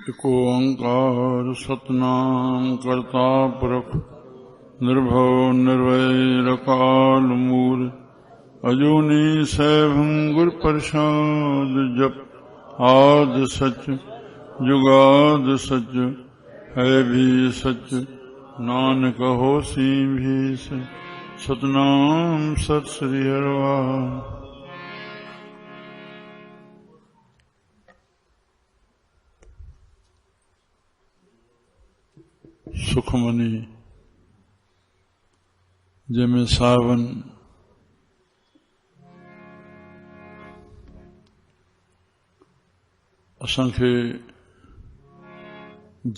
एको ओंकार सतनाम करता पुरख निर्भव निर्वैरकाल मूल अजूनी सैभं गुर प्रसाद जप आद सच जुगाद सच है भी सच नानक होसी भी सच सतनाम सत श्री हरिवार। सुखमनी जंहिंमें सावन असांखे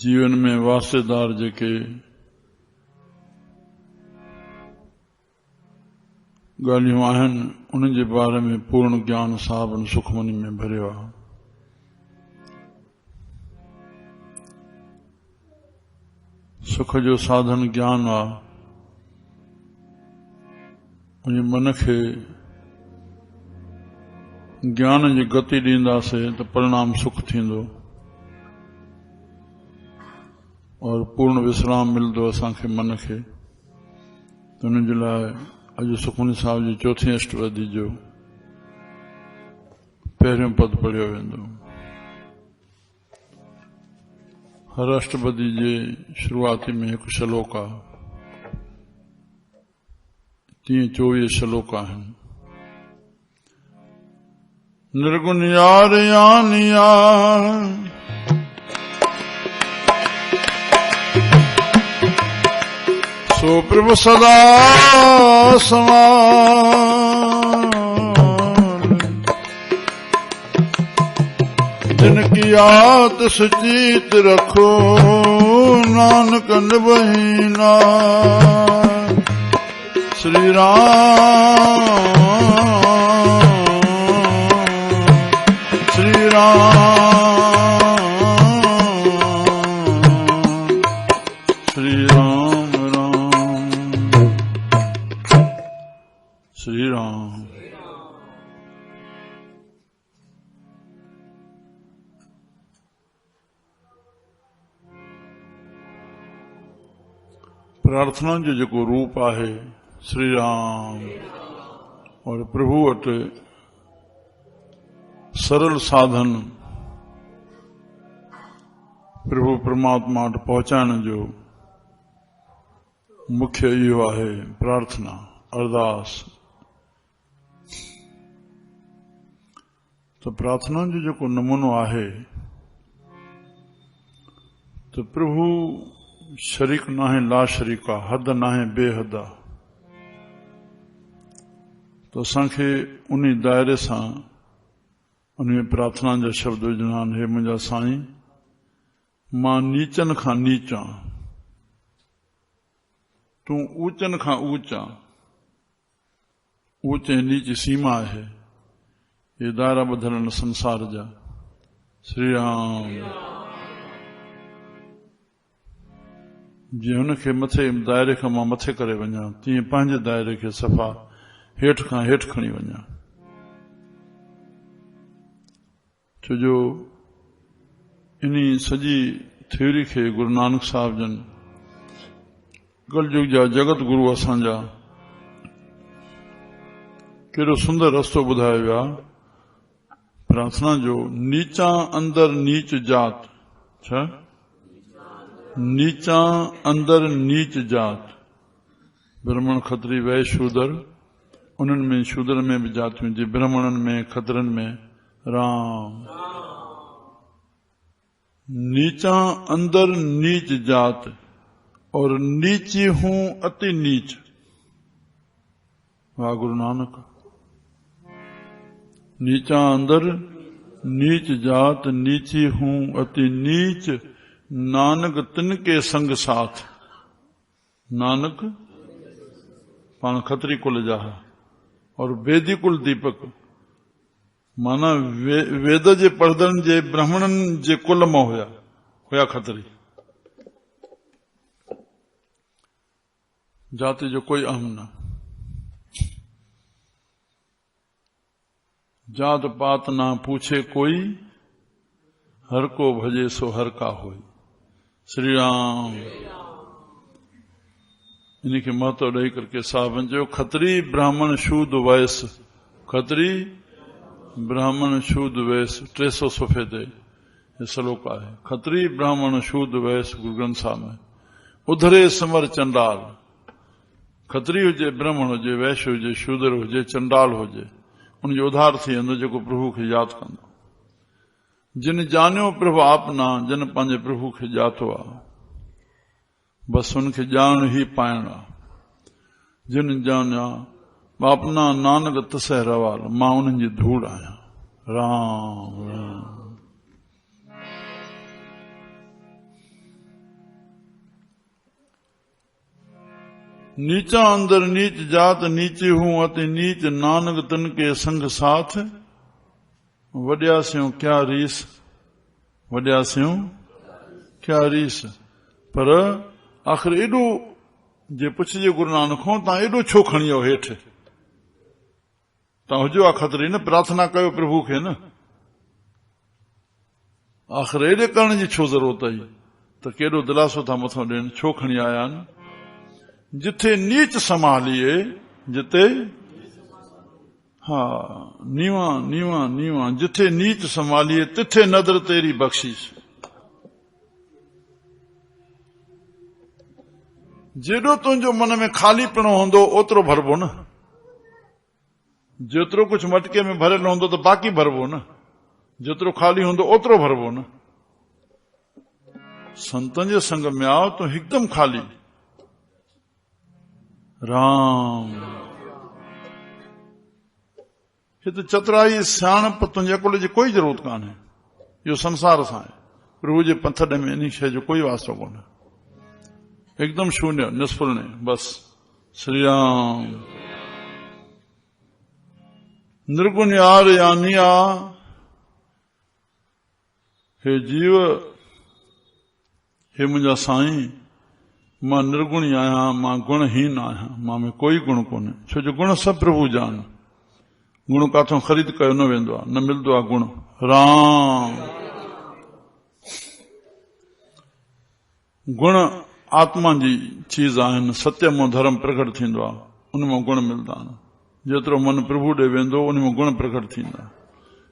जीवन में वास्तेदार जेके ॻाल्हियूं आहिनि उन्हनि जे बारे में पूर्ण ज्ञान सावन सुखमनी में भरियो आहे। सुख जो साधन ज्ञान आहे। उन मन खे ज्ञान जी गति ॾींदासीं त परिणाम सुख थींदो और पूर्ण विश्राम मिलंदो असांखे मन खे। त उन जे लाइ अॼु सुखमनी साहिब जी चौथी अष्टपदी जो पहिरियों पद पढ़ियो वेंदो। हर अष्टपदी जे शुरूआती में हिकु श्लोक आहे, तीअं 24 श्लोक आहिनि। निर्गुण यार यानिया सो प्रभु सदा समान जिनकी आत सुचीत रखो नानक निबहिना। श्री राम श्री राम श्री राम राम श्री राम। प्रार्थना जो जेको रूप आहे श्री राम और प्रभु वटि सरल साधन प्रभु परमात्मा वटि पहुचाइण जो मुख्य इहो आहे प्रार्थना अरदास। तो प्रार्थना जो जेको नमूनो आहे तो प्रभु शरीक नाहे ला शरीका हद नाहे बेहद आहे। तो असांखे उन दायरे सां उन प्रार्थना जा शब्द विझणा आहिनि। हे मुंहिंजा साईं, मां नीचन खां नीच आं, तूं ऊचन खां ऊच आं। ऊच ऐं नीच सीमा आहे, ये दायरा ॿधल आहिनि संसार जा। श्री राम। जीअं हुनखे मथे दायरे खां मां मथे करे वञा, तीअं पंहिंजे दायरे खे सफ़ा हेठि खां हेठि खणी वञा। छो जो इन्ही सॼी थ्योरी खे गुरु नानक साहिब जन कलयुग जा जगत गुरु असांजा केॾो सुंदर रस्तो ॿुधायो वियो आहे प्रार्थना जो। नीचा अंदर नीच जात, छा नीचा अंदर नीच जात, ब्राह्मण खत्री वैश्य शूद्र, उन्हनि में शूद्र में भी जातियूं जी, ब्राह्मणनि में खत्रनि में राम। नीचा अंदर नीच जात और नीची हूं अति नीच। वाह गुरु नानक। नीचा अंदर नीच जात नीची हूं अति नीच, नानक तिनके संग साथ। नानक पाण खत्री कुल जा और वेदी कुल दीपक, माना वेद जे पढ़दड़नि जे ब्राह्मणनि जे कुल मां हुया खत्री। जाति जो कोई अहम न, जात पात ना पूछे कोई, हर को भजे सो हर का होई। श्री राम। इन्हीं के महत्व ॾेई करके साहबन जो खत्री ब्राह्मण शूद वैश्य, खत्री ब्राह्मण शूद वैश्य 300 सफ़े ते ये श्लोक आहे। खत्री ब्राह्मण शूद वैश्य गुरु ग्रंथ साहिब में। उधरे समर चंडाल, खत्री हुजे, ब्राह्मण हुजे, वैश्य हुजे, शूद्र हुजे, चंडाल हुजे, उनजो उधार थी वेंदो जेको प्रभु खे यादि कंदो। जिन जानियो प्रभु आपना, जिन पंहिंजे प्रभु खे ॼातो आहे, बसि उनखे ॼाण ई पाइण आहे। जिन जानिया आपना नानक तसह रवाल, मां उन्हनि जी धूड़ आहियां। राम राम। नीचा अंदर नीच जात नीचे हूं अति नीच, नानक तन के संग साथ। वड्या स्यूं क्या रीस, वड्या स्यूं क्या रीस। पर आखिर एडो जे पुछजे गुरु नानक खां, तव्हां एडो छो खणी आयो हेठि? तव्हां हुजो आहे खतरी न, प्रार्थना कयो प्रभु खे न। आखिर एडे करण जी छो ज़रूरत आई? त केॾो दिलासो था मथां ॾियनि, छो खणी आया आहिनि? जिथे नीच संभालिए, जिते हा नीवा नीवा नीवा, जिथे नीच संभालिए तिथे नदर तेरी बख्शीश। जेॾो तुंहिंजो मन में खालीपणो हूंदो ओतिरो भरबो न। जेतिरो कुछ मटके में भरियल हूंदो त बाक़ी भरबो न, जेतिरो खाली हूंदो ओतिरो भरबो न। संतन जे संग में आओ तो हिकदम खाली। राम। हिते चतुराई सियाणप तुंहिंजे अकुल जी कोई जरूरत कान्हे। इहो संसार सां आहे, प्रभु जे पंथड़ में इन शइ जो कोई वास्तो कोन्हे। एकदम शून्य, निष्फल ने, बस। श्री राम। निर्गुण यार यानिया, हे जीव, हे मुंहिंजा साईं, मां निर्गुणी आहियां, मां गुणहीन आहियां, मां में कोई गुण कोन्हे। छो जो गुण सभु प्रभु जा आहिनि। गुण काथों ख़रीद कयो न वेंदो आहे, न मिलंदो आहे गुण। राम। गुण आत्मा जी चीज आहिनि। सत्यम ऐं धर्म प्रकट थींदो आहे, उन मां गुण मिलंदा आहिनि। जेतिरो मन प्रभु ॾे वेंदो उन में गुण प्रकट थींदा।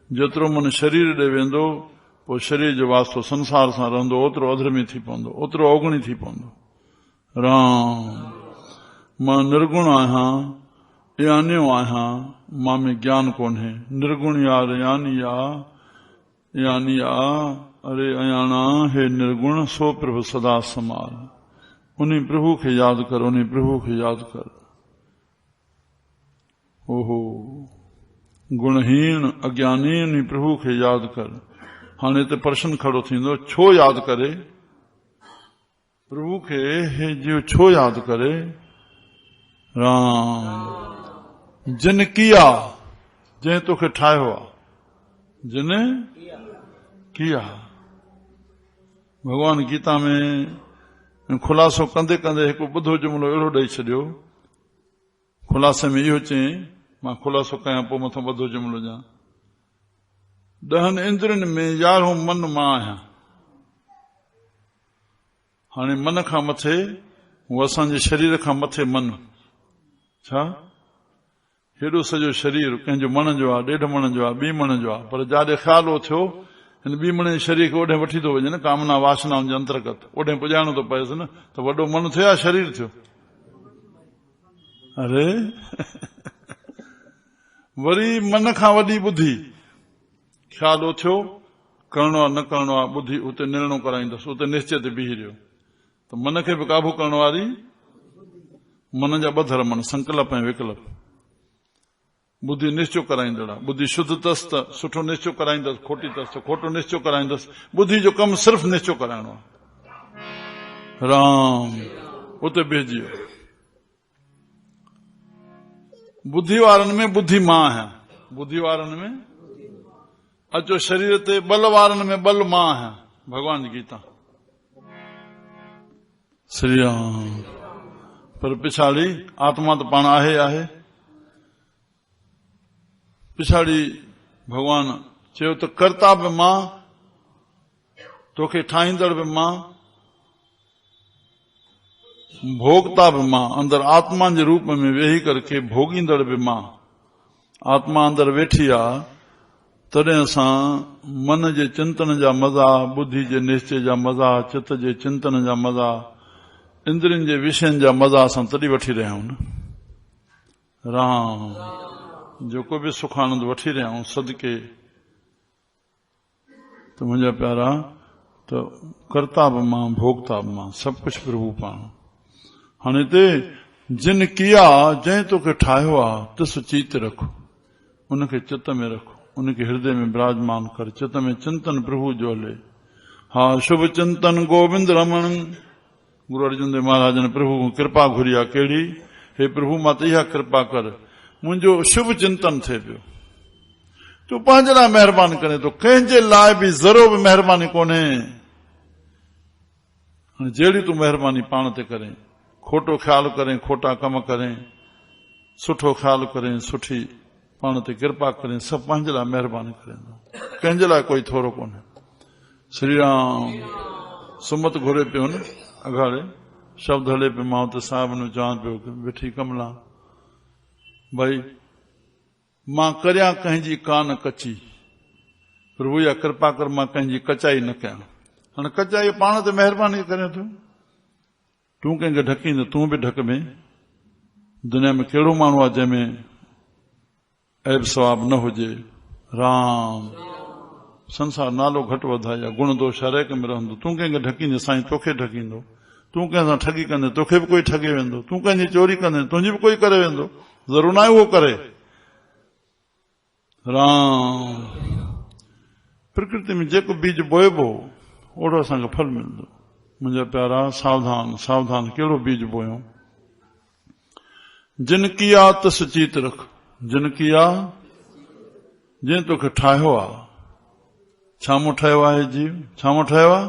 जेतिरो मन शरीर ॾे वेंदो पोइ शरीर जो वास्तो संसार सां रहंदो, ओतिरो अधर्मी थी पवंदो, ओतिरो अवगुणी थी पवंदो। राम। मां निर्गुण आहियां, यानियो आहियां, मां में ज्ञान कोन्हे। निर्गुण यार यानिया, यानिया, अरे अयाणा, हे निर्गुण सो प्रभु सदा समाल। उन्हीं प्रभु खे यादि कर, उन्हीं प्रभु खे यादि कर। ओहो, गुणहीन अज्ञानी उन्हीं प्रभु खे यादि कर। हाणे ते प्रश्न खड़ो थींदो, छो यादि करे प्रभु खे? हे जीव छो यादि करे? राम। जिन किया, जंहिं तोखे ठाहियो आहे, जिन किया। भगवान गीता में खुलासो कंदे कंदे हिकु ॿुधो जुमिलो अहिड़ो ॾेई छॾियो। खुलासे में इहो चई, मां खुलासो कयां पोइ मथां ॿुधो जुमिलो ॾियां। 10 इंद्रियनि में 11हों मन मां आहियां। हाणे मन खां मथे उहो असांजे शरीर खां मथे मन। छा हेॾो सॼो शरीर कंहिंजो मन जो आहे, 1.5 मन जो आहे, 2 मन जो आहे, पर जाॾे ख़्यालो थियो हिन 2 मन जे शरीर खे ओॾे वठी थो वञे न, कामना वासनाउनि जे अंतर्गत ओॾे पुॼाइणो थो पएसि न, त वॾो मन थियो या शरीर थियो? अरे वरी मन खां वॾी बुद्धि। ख़्यालो थियो, करणो आहे न करणो आहे, बुद्धि उते निर्णय कराईंदसि, उते निश्चय ते बीही रहियो। त मन खे बि काबू करण वारी मन जा 2 धर्म, संकल्प ऐं विकल्प। बुद्धि निश्चय कराईंदड़ आहे। बुद्धि शुद्ध अथसि त सुठो निश्चय कराईंदसि, खोटी अथसि त खोटो निश्चय कराईंदसि। बुद्धि जो कमु सिर्फ़ु निश्चय कराइणो आहे। राम। उते बीहजी वियो। बुद्धि वारनि में बुद्धि मां आहियां, बुद्धि वारनि में अचो शरीर ते, बल वारनि में बल मां आहियां। भगवान जी गीता। श्री राम। पर पिछाड़ी आत्मा तो पाण आहे आहे। पिछाड़ी भगवान चयो त कर्ता बि मां तोखे ठाहींदड़ बि मां, भोगता बि मां, अंदर आत्मा जे रूप में वेही करके भोगींदड़ बि मां। आत्मा अंदर वेठी आहे, तॾहिं असां मन जे चिंतन जा मज़ा, बुद्धि जे निश्चय जा मज़ा, चित्त जे चिंतन जा मज़ा, इंद्रियनि जे विषयनि जा मज़ा असां तॾहिं वठी रहिया आहियूं न। राम जेको बि सुख आनंद वठी रहिया आहियूं सदके, त मुंहिंजा प्यारा, त करता बि मां, भोगता बि मां, सभु कुझु प्रभु पाण। हाणे हिते जिन किया, जंहिं तोखे ठाहियो आहे, तिस चीत रख, उनखे चित्त में रख, उनखे हृदय में विराजमान कर, चित्त में चिंतन प्रभु जो हले। हा शुभ चिंतन गोविंद रमण। गुरु अर्जुन देव महाराज ने प्रभु कृपा घुरी आहे, कहिड़ी? हे प्रभु मां त इहा कृपा कर, मुंहिंजो शुभ चिंतन थिए पियो। तूं पंहिंजे लाइ महिरबानी करे थो, कंहिंजे लाइ बि ज़रो बि महिरबानी कोन्हे। जहिड़ी तूं महिरबानी पाण ते करें, खोटो ख्याल करें, खोटा कम करें, सुठो ख्याल करें, सुठी पाण ते कृपा करें, सभु पंहिंजे लाइ महिरबानी करें, कंहिंजे लाइ कोई थोरो कोन्हे। श्री राम सुमत घुरे पियो न अघाड़े, शब्द हले पियो, मां त साहिब न चवां पियो वेठी कमला, भई मां करियां कंहिंजी कान कची, प्रभु या कृपा कर मां कंहिंजी कचाई न कयां। हाणे कचाई पाण ते महिरबानी करे थो, तूं कंहिंखे ढकींदो, तूं बि ढक में। दुनिया में कहिड़ो माण्हू आहे जंहिंमें ऐब सवाब न हुजे? राम संसार नालो घटि वधाई आहे, गुण दोष हर एक में रहंदो। तूं कंहिंखे ढकींदे, साईं तोखे ढकींदो। तूं कंहिंसां ठगी कंदे, तोखे बि कोई ठगे वेंदो। तूं कंहिंजी चोरी कंदे, तुंहिंजी बि कोई करे वेंदो। ज़रूर न आहे उहो करे। राम प्रकृति में जेको बीज बोइबो ओड़ो असांखे फल मिलंदो। मुंहिंजा प्यारा सावधान सावधान, कहिड़ो बीज बोयो? जिन किया तस चीत रख, जिन किया, जंहिं तोखे ठाहियो आहे। छा मूं ठाहियो आहे जीव? छा मूं ठाहियो आहे?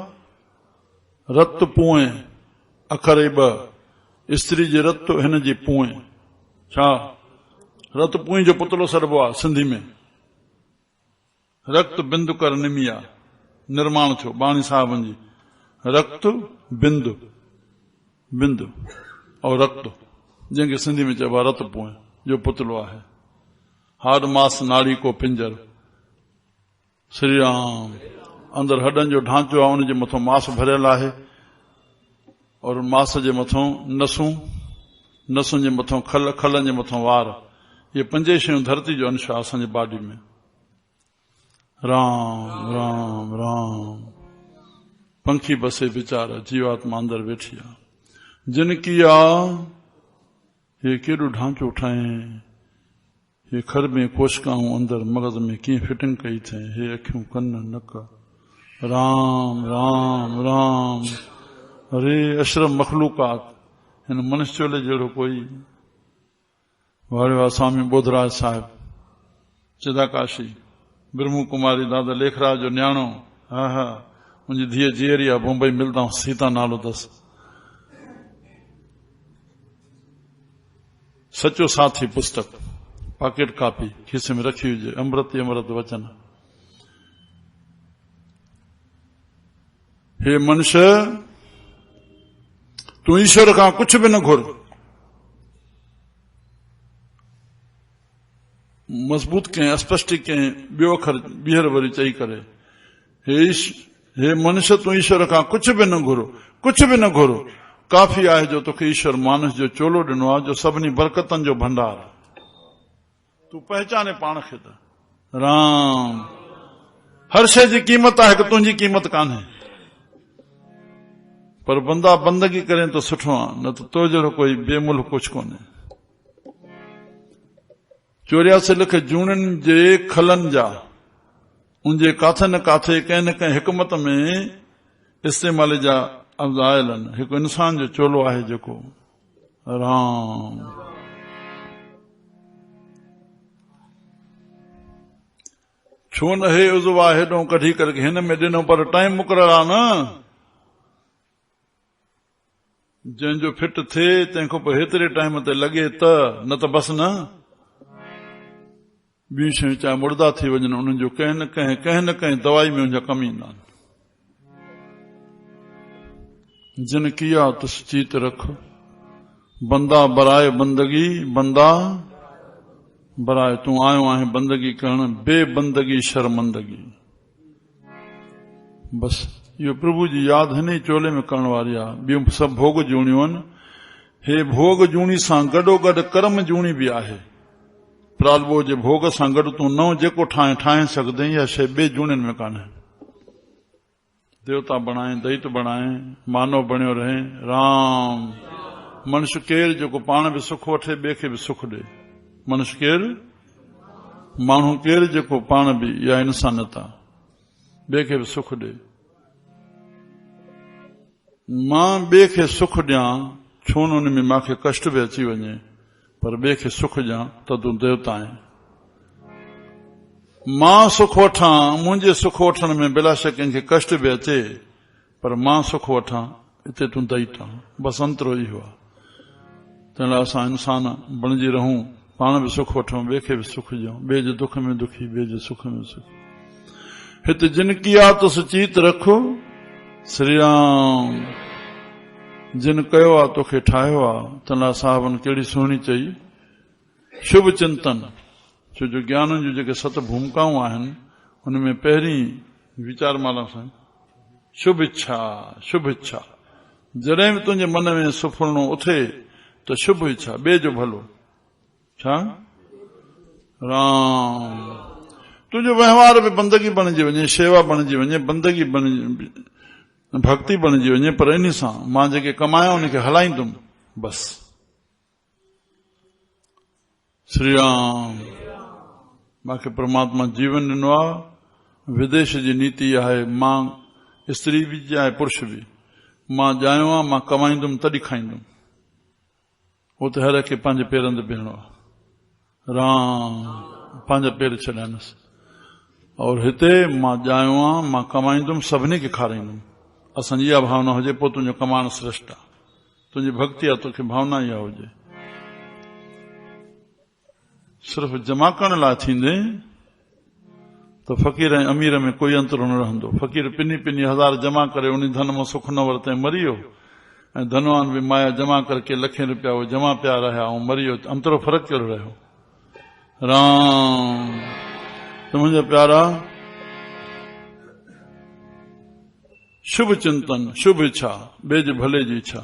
रत पुए, अखर 2, स्त्री जे रत, हिन जी पुए। छा? रत पुई जो पुतलो सरबो आहे सिंधी में। रक्त बिंदु कर निमिया, निर्माण थियो बाणी साहबनि जी। रक्त बिंदु, बिंदु और रक्त, जंहिंखे सिंधी में चइबो आहे रत पुए जो पुतलो आहे। हाड मास नाड़ी को पिंजर। श्री राम अंदर हडनि जो ढांचो आहे, उनजे मथां मास भरियल आहे, और मास जे मथां नसूं, नसुनि जे मथां खल, खलनि जे मथां वार। ये 5 शयूं धरती जो अंश आहे असांजे बॉडी में। राम राम राम पंखी बसे वीचारा, जीवात्मा अंदर वेठी आहे। जिन किया, हे केॾो ढांचो ठाहे, हे खर में कोशिकाऊं अंदर मगज़ में कीअं फिटिंग कई अथई, हे अखियूं कन नक। राम राम राम अरे अशरफ मखलूकात, हिन मनुष्य चोले जहिड़ो कोई। वारे वाह स्वामी बोधराज साहिब, चिदाकाशी, ब्रह्मू कुमारी दादा लेखराज जो न्याणो। हा हा मुंहिंजी धीअ जीअरी आहे, मुंबई मिलंदा, सीता नालो अथसि। सचो साथी पुस्तक, पॉकेट कॉपी खीसे में रखी हुजे, अमृत अमृत वचन। हे मनुष्य, तू ईश्वर खां कुछ भी न घुर। मजबूत कहीं, स्पष्ट कहीं, ॿियो अखर ॿीहर वरी चई करे, हे मनुष्य, तू ईश्वर खां कुछ भी न घुर, कुछ भी न घुर। काफ़ी आहे जो तोखे ईश्वर मानस जो चोलो ॾिनो आहे, जो सभिनी बरकतनि जो भंडार। तू पहचाने पाण खे त। राम हर शइ जी क़ीमत आहे कि तुंहिंजी क़ीमत कान्हे, पर बंदा बंदगी करें तो सुठो आहे, न त तो जहिड़ो कोई बेमुल्क कुछ कोन्हे। 84 लख जूणनि जे खलनि जा, उनजे काथे न काथे कंहिं न कंहिं हिकमत में इस्तेमाल जा आयल आहिनि। हिकु इंसान जो चोलो आहे जेको। राम छो न हे उज़वा हेॾो कढी करके हिन में ॾिनो, पर टाइम मुक़रर आहे न। जंहिंजो फिट थिए तंहिंखां पोइ हेतिरे टाइम ते लॻे त, न त बस न। ॿियूं शयूं चाहे मुर्दा थी वञनि, उन्हनि जो कंहिं न कंहिं दवाई में उनजा कम ईंदा आहिनि। जिन किया तुस चीत रख, बंदा बराए बंदगी, बंदा बराए। तू आयो आहे बंदगी करण, बेबंदगी शर्मंदगी। बस यो प्रभु जी याद है नहीं चोले में करण वारी आ। ॿियूं सभु भोग जूणियूं आहिनि। हे भोग जूणी सां गॾोगॾु कर्म जूणी बि आहे। प्रालबो जे भोग सां गॾु तूं नओं जेको ठाहे सघंदे, इहा शइ ॿिए जूणियुनि में कान्हे। देवता बणाए, दैत बणाए, मानव बणियो रहे, राम। मनुष्य केरु जेको पाण बि सुख वठे, ॿिए खे बि सुख ॾे। मनुष्य केरु, माण्हू केरु जेको पाण बि, इहा इंसानियत आहे, ॿिए खे बि सुख ॾे। मां ॿिए खे सुख ॾियां, छो न उन में मूंखे कष्ट बि अची वञे, पर ॿिए खे सुख ॾियां त तूं देवता आहीं। मां सुख वठां, मुंहिंजे सुख वठण में बिला शक कंहिंखे कष्ट बि अचे, पर मां सुख वठां, हिते तूं दैत आहीं। बसि अंतरो इहो आहे। तंहिं लाइ असां इंसान बणिजी रहूं, पाण बि सुख वठूं, ॿिए खे बि सुख ॾियूं। ॿिए जे दुख में दुखी, ॿिए जे सुख में सुखी। हिते जिन किया तुस चीत रखो, श्री राम। जिन कयो आहे तोखे ठाहियो आहे। तंहिं लाइ साहबनि कहिड़ी सुहिणी चई, शुभ चिंतन। छो जो ज्ञान जूं जेके 7 भूमिकाऊं आहिनि, उनमें पहिरीं वीचार माला सां शुभ इच्छा, शुभ इच्छा। जॾहिं बि तुंहिंजे मन में सुफुरणो उथे त शुभ इच्छा, ॿिए जो भलो। छा राम। तुंहिंजो व्यवहार बि बंदगी बणिजी वञे, शेवा बणिजी वञे, बंदगी भक्ति बणिजी वञे, पर इन सां मां जेके कमाया उनखे हलाईंदुमि। बस श्री राम। मूंखे परमात्मा जीवन ॾिनो आहे। विदेश जी नीति आहे, मां स्त्री बि आहे, पुरुष बि। मां ॼायो आहे, मां कमाईंदुमि तॾहिं खाईंदुमि। उहो त हर के पंहिंजे पेरनि ते बीहणो आहे। राम। पंहिंजा पेर छॾाइनसि। और हिते मां ॼायो आहे, मां कमाईंदुमि, सभिनी खे खाराईंदुमि। असांजी इहा भावना हुजे, पोइ तुंहिंजो कमाइण श्रेष्ठ आहे। तुंहिंजी भक्ति आहे, तोखे भावना इहा हुजे। सिर्फ़ जमा करण लाइ थींदे त फ़क़ीर ऐं अमीर में कोई अंतर न रहंदो। फ़क़ीर पिनी 1000 जमा करे उन धन मां सुख न वरिते मरी वियो, ऐं धनवान बि माया जमा करके लखें रुपया वो जमा पिया रहिया ऐं मरी वियो। अंतरो फ़र्क़ु कहिड़ो रहियो। राम। त मुंहिंजा प्यारा, शुभ चिंतन, शुभ इच्छा, ॿिए जे भले जी इच्छा।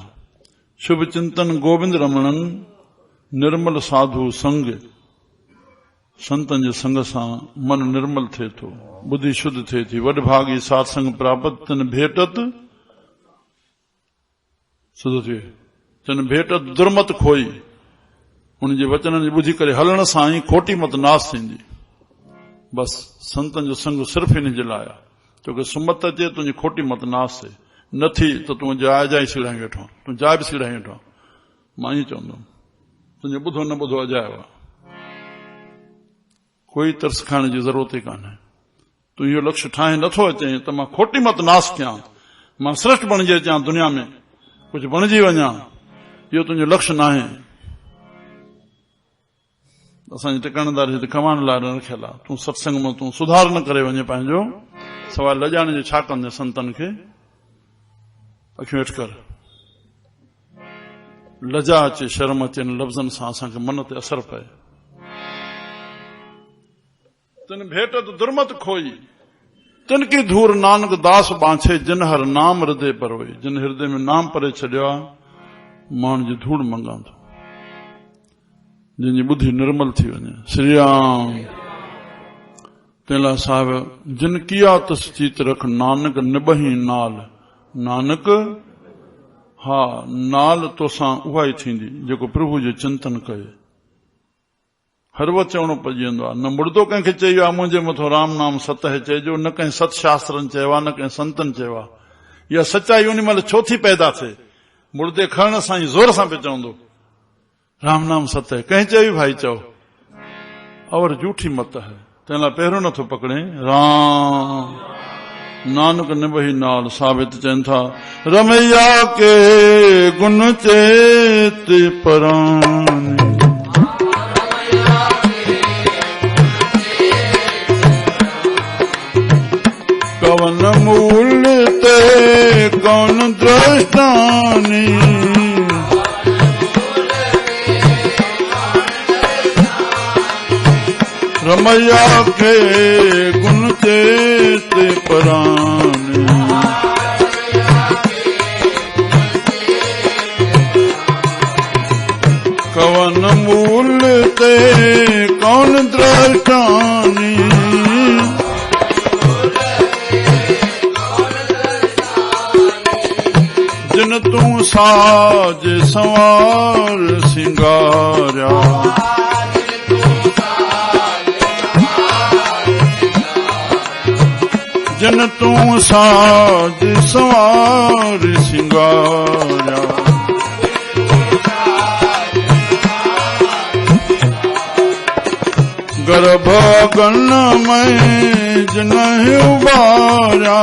शुभ चिंतन गोविंद रमणन, निर्मल साधु संग। संतन जे संग सां मन निर्मल थिए थो, बुद्धि शुद्ध थिए थी। वडभागी सात्संग प्राप्त तिन भेटत शुद्ध थिए, तिन भेटत दुर्मत खोई। उनजे वचननि जी ॿुधी करे हलण सां ई खोटी मत नाश थींदी। बस संतन जो संग सिर्फ़ इन जे लाइ आहे, छोकी सुमत अचे तुंहिंजी खोटी मत नाश थिए। नथी त तूं जाइ सीड़ाई वेठो, तूं जाइ बि सीड़ाई वेठो। मां ईअं चवंदुमि, तुंहिंजो ॿुधो न ॿुधो अजायो आहे। कोई तरस खाइण जी ज़रूरत ई कान्हे। तूं इहो लक्ष्य ठाहे नथो अचे त मां खोटी मत नाश कयां, मां श्रेष्ठ बणिजी अचां, दुनिया में कुझु बणिजी वञा, इहो तुंहिंजो लक्ष्य न आहे। असांजी टिकाणेदारी हिते कमाइण लाइ न रखियल आहे। तूं सत्संग में तूं सुधार न करे वञे पंहिंजो, सवाइ लॼाइण जो छा कंदे संतनि खे। अखियूं हेठि कर। लजा अचे, शर्म अचे, लफ़्ज़नि सां असांखे मन ते असर पए। तिन भेटत दुर्मत खोई, तिन की धूर नानक दास बांछे, जिन हर नाम हृदय परोए। जिन हृदय में नाम परे छॾियो आहे, माण्हू जी धूड़ मंगा थो, जिनजी बुद्धि निर्मल थी वञे। श्री राम। तंहिं लाइ साहिब, जिन किया तस चीत रख, नानक निबही नाल। नानक, हा, नाल तोसां उहा ई थींदी जेको प्रभु जो चिंतन कये। हर वक्त चवणो पइजी वेंदो आहे। न मुर्दो कंहिंखे चयो आहे मुंहिंजे मथां राम नाम सत है चइजो, न कंहिं सत शास्त्रनि चयो आहे, न कंहिं संतनि चयो आहे। इहा सचाई उन महिल छो थी पैदा थिए? मुर्दे खणण सां ई ज़ोर सां पियो चवंदो राम नाम सत है। कंहिं चयो भाई चओ, और झूठी मत है। तंहिं लाइ पहिरियों नथो पकड़े राम। नानक निबही नाल। साबित चवनि था, रमैया के गुण चेत परानी, कवन मूल ते कौन दृष्टानी, रमैया के गुण चेत पराने, कवन मूल ते कौन दृष्टानी, जिन तू साज संवार सिंगारा, जिन तू साज संवार सिंगारा, गर्भ गण में जिन्हें उबारा,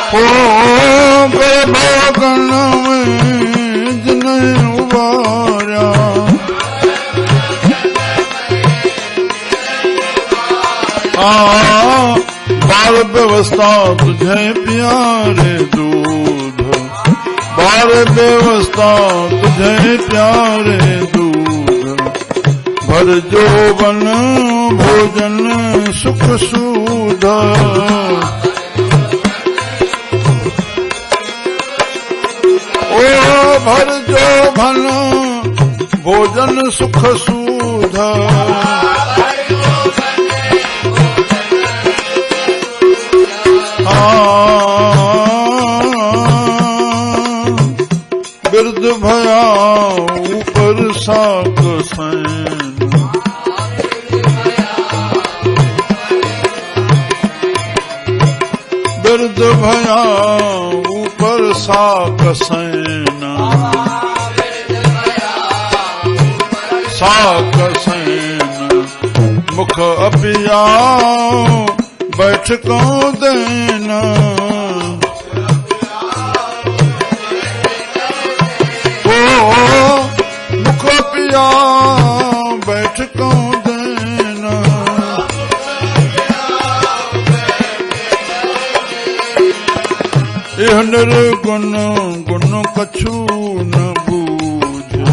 ओ गर्भ गण में जिन्हें उबारा, बाल व्यवस्था तुझे प्यारे दूध, बाल व्यवस्था तुझे प्यारे दूध, भर जोबन भोजन सुख सूध, ओ भर जोबन भोजन सुख सूध, बिरद भया ऊपर साक सैन, बिरद भया ऊपर साक सैन, साक सैन, मुख अपिया बैठको देना, ओ मुख पिया बैठको देना, यह निर्गुण गुण कछु न बूझे,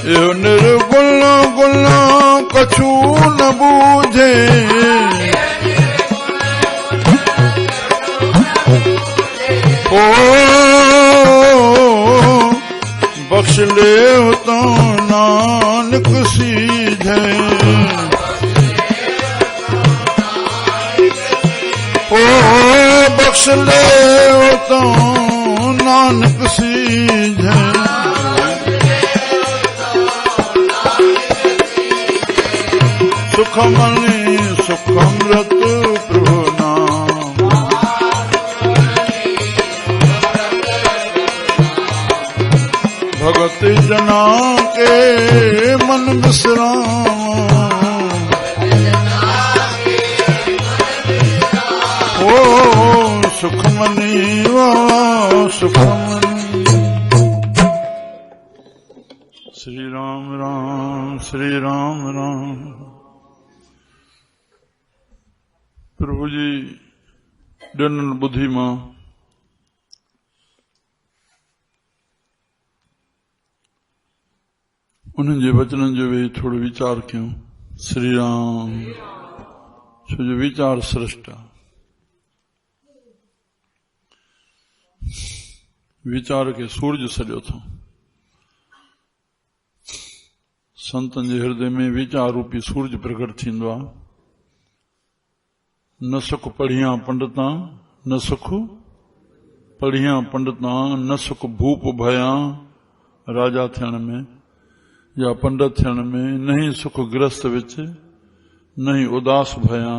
यह निर्गुण गुण कछु न बूझे, ओ बख्श ले तो नानक सीधे, ओ बख्श ले तो नानक सीधे, सुखमणि सुखमृत प्रभु नाम, भगत जना के मन विश्राम, ओ सुखमणि वा सुखमणि। श्री राम राम श्री राम राम। प्रभु जी ॾिनल ॿुधी मां उन्हनि जे वचननि जो वेही थोरो वीचार कयूं। श्री राम छो जो वीचार श्रेष्ठ आहे। वीचार खे सूरज सॼो अथऊं। संतनि जे हृदय में वीचार रूपी सूरज प्रकट थींदो आहे। न सुख पढ़िया पंडिता न सुख पढ़िया पंडिता न सुख भूप भया राजा थियण में या पंडित थियण में, नहीं सुख ग्रस्त विच नहीं उदास भया,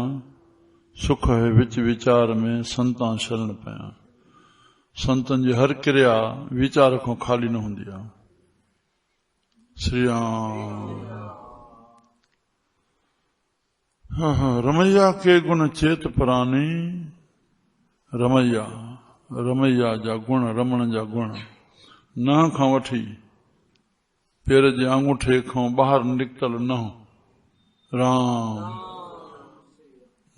सुख है विच विचार में संतां शरण पया। संतन जी हर क्रिया विचार को खाली न हूंदी आहे। श्री राम। रमैया के गुण चेत परानी। रमैया रमैया जा गुण, रमण जा गुण न खां वठी पेर जे अंगूठे खां ॿाहिरि निकितल न राम,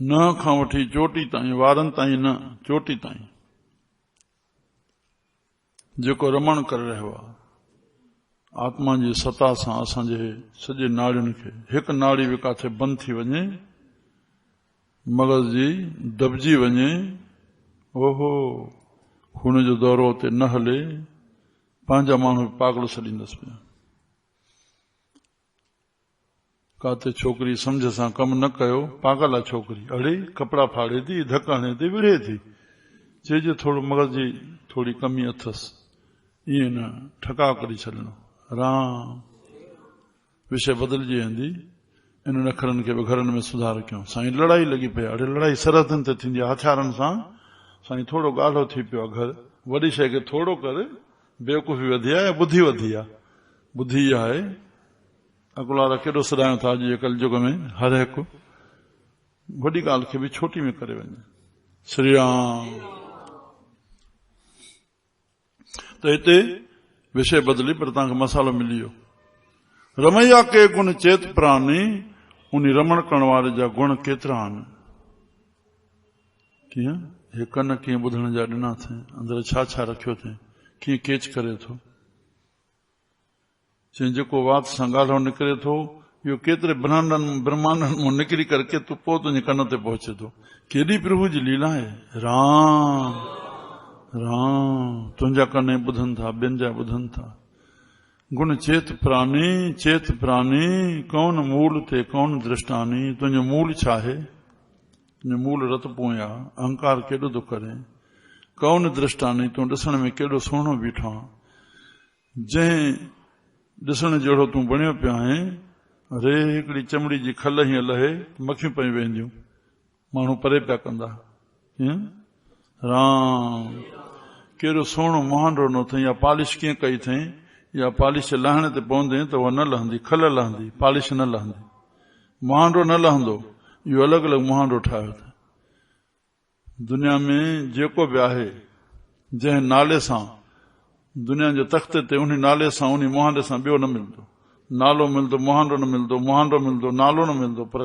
न खां वठी चोटी ताईं, वारनि ताईं न, चोटी ताईं जेको रमण करे रहियो आहे आत्मा जी सता सां असांजे सॼे नाड़ियुनि खे, हिकु नाड़ी बि काथे बंदि थी वञे, मग़ज़ जी दॿजी वञे, ओहो खून जो दौरो उते न हले, पंहिंजा माण्हू पागल छॾींदसि पिया। काथे छोकिरी सम्झ सां कमु न कयो, पागल आहे छोकिरी, अड़े कपिड़ा फाड़े थी, धक हणे थी, विढ़े थी, चइजे थोरो मग़ज़ जी थोरी कमी अथसि, ईअं न ठका करे छॾिणो। राम विषय बदिलजी वेंदी। इन अखरनि खे बि घरनि में सुधार कयूं। साईं लड़ाई लॻी पई, अड़े लड़ाई सरहदनि ते थींदी आहे हथियारनि सां, साईं थोरो ॻाल्हो थी पियो आहे घर, वॾी शइ खे थोरो कर, बेवकूफ़ी वधी आहे या ॿुधी वधी आहे? ॿुधी आहे। अकुलारा केॾो सॾायूं था अॼु जे कलयुग में, हर हिकु वॾी ॻाल्हि खे बि छोटी में करे वञे। श्री राम। त हिते विषय बदिली पर तव्हांखे मसालो मिली वियो। रमैया के गुण चेत प्राणी, उन रमण करण वारे जा गुण केतिरा आहिनि। कीअं हे कन कीअं ॿुधण जा ॾिना अथई, अंदरि छा छा रखियो अथई, कीअं केच करे थो। चई जेको वात सां ॻाल्हो निकिरे थो, इहो केतिरे ब्रह्मांडनि मां निकिरी करके तूं पोइ तुंहिंजे कन ते पहुचे थो। केॾी प्रभु जी लीला आहे। राम राम, तुंहिंजा कन ॿुधनि था, ॿियनि जा ॿुधनि था। गुण चेत प्राणी, चेत प्राणी, कौन मूल ते कौन दृष्टानी। तुंहिंजो मूल छा आहे? तुंहिंजो मूल रत पोयां, अहंकार केॾो थो करे। कौन दृष्टानी, तूं ॾिसण में केॾो सुहिणो बीठो आहे, जंहिं ॾिसण जहिड़ो तूं बणियो पियो आहीं। अरे हिकिड़ी चमड़ी जी खल हीअं लहे, मखियूं पई वेंदियूं, माण्हू परे पिया कंदा। राम केॾो सुहिणो मुहांडो न अथई, या पॉलिश कीअं कई अथई, या पॉलिश लहण ते पवंदे त उहा न लहंदी, खल लहंदी, पॉलिश न लहंदी, मुहांडो न लहंदो। इहो अलॻि अलॻि मुहांडो ठाहियो अथई। दुनिया में जेको बि आहे, जंहिं नाले सां दुनिया जे तख़्ते ते, उन नाले सां उन मुहांडे सां ॿियो न मिलंदो। नालो मिलंदो, मुहांडो न मिलंदो, मुहांडो मिलंदो, नालो न मिलंदो। पर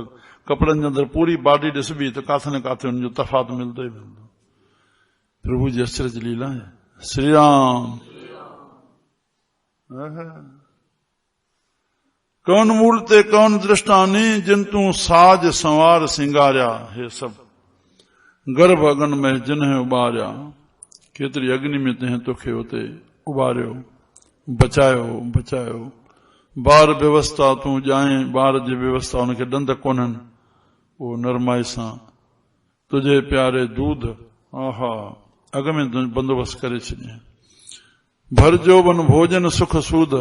कपिड़नि जे अंदरि पूरी बॉडी ॾिसबी त काथे न काथे हुनजो तफ़ात मिलंदो ई मिलंदो। प्रभु जी अचरज लीला है। श्री राम। कौन मूल ते कौन दृष्टानी, जिन तूं साज संवार सिंगारिया। हे सभु गर्भ अगन में जिन्हें उबारिया, केतिरी अग्नि में तंहिं तोखे उते उबारियो, बचायो बचायो। ॿार व्यवस्था तूं ॼाए, ॿार जी व्यवस्था हुनखे ॾंद कोन्हनि, उहो नरमाई सां तुंहिंजे प्यारे दूध आहा अॻ में बंदोबस्तु करे छॾियईं। भरजो वन भोजन सुख सूद,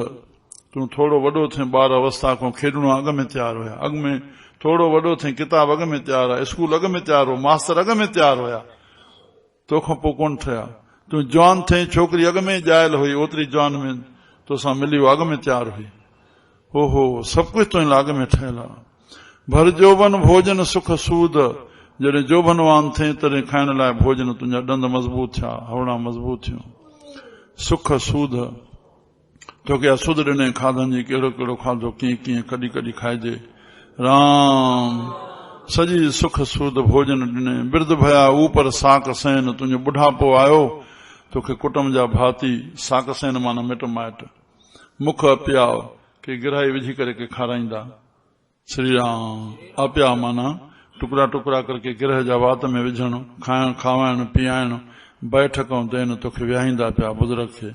तूं थोरो वॾो थिए, ॿार अवस्था खां खेॾणो अॻ में तयारु हुया। अॻ में थोरो वॾो थिए, किताब अॻ में तयारु आहे, स्कूल अॻ में तयारु हो, मास्तर अॻ में तयारु हुया, तोखां पोइ कोन थिया। तूं जवान थिए, छोकिरी अॻ में ॼायल हुई, ओतिरी जवान में तोसां मिली, अॻ में तयारु हुई। हो सभु कुझु तुंहिंजे लाॻ में ठहियल आहे। भर जोबन भोजन सुख सूद, जॾहिं जोबनवान थिए तॾहिं खाइण लाइ भोजन, तुंहिंजा ॾंद मज़बूत थिया, हवड़ा मज़बूत थियूं। सुख सूद, तोखे सुध ॾिने खाधनि जी, कहिड़ो कहिड़ो खाधो, कीअं कीअं कॾहिं कॾहिं खाइजे। राम सॼी सुख सूद भोजन ॾिने। बिरद भया ऊपर साक सैन, तुंहिंजो बुढ़ापो आयो, तोखे कुटुंब जा भाती, साक सैन माना मिट माइट, मुख अपियाव के गिराई विझी करे के खाराईंदा। श्री राम। अपिया माना टुकड़ा टुकड़ा करके गिरह जा वात में विझण, खाइण खावाइण पीआइण, बैठक देन, तोखे विहाईंदा पिया बुज़ुर्ग खे।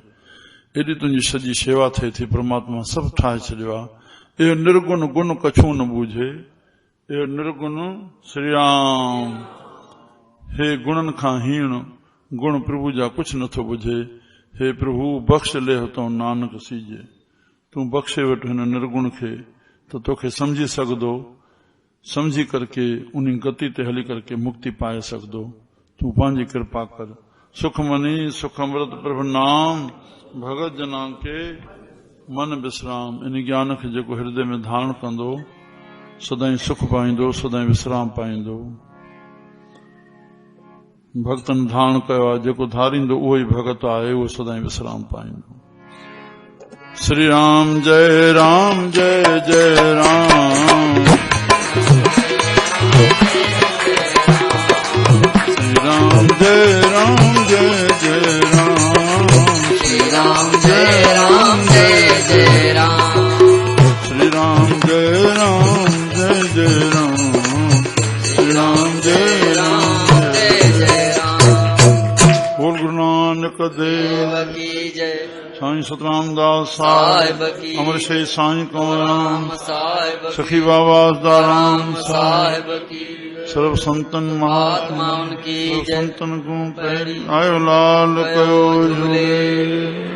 एॾी तुंहिंजी सॼी शेवा थिए थी, परमात्मा सभु ठाहे छॾियो आहे। इहो निर्गुण गुण कछू न बूझे, इहो निर्गुण श्री राम। हे गुणनि खां हीण गुण प्रभु जा कुझु नथो बुझे। हे प्रभु बख़्श ले तो नानक सीजे, तूं बख़्शे वटि हिन निर्गुण खे, त तोखे समझी सघंदो, समझी करके उन गति ते हली करके मुक्ति पाए सघंदो। तूं पंहिंजी कृपा कर। सुखमनी सुख अमृत प्रभु नाम, भगत जना के मन विश्राम। इन ज्ञान खे जेको हृदय में धारण कंदो, सदाई सुख पाईंदो, सदाई विश्राम पाईंदो। भक्तन धारण कयो आहे, जेको धारींदो उहो ई भगत आहे, उहो सदाई विश्राम पाईंदो। श्री राम जय जय राम। श्री राम जय जय राम। श्री राम जय जय राम। श्री राम जय जय राम। श्री राम जय जय राम। बोल गुरु नानक देव की जय। साईं सतराम दास साहिब, अमर शेख साईं कमराम साहिब, सखी बाबा दाराम साहिब की, सर्व संतन महात्मा की, संतन को आयो लाल कयो झूले।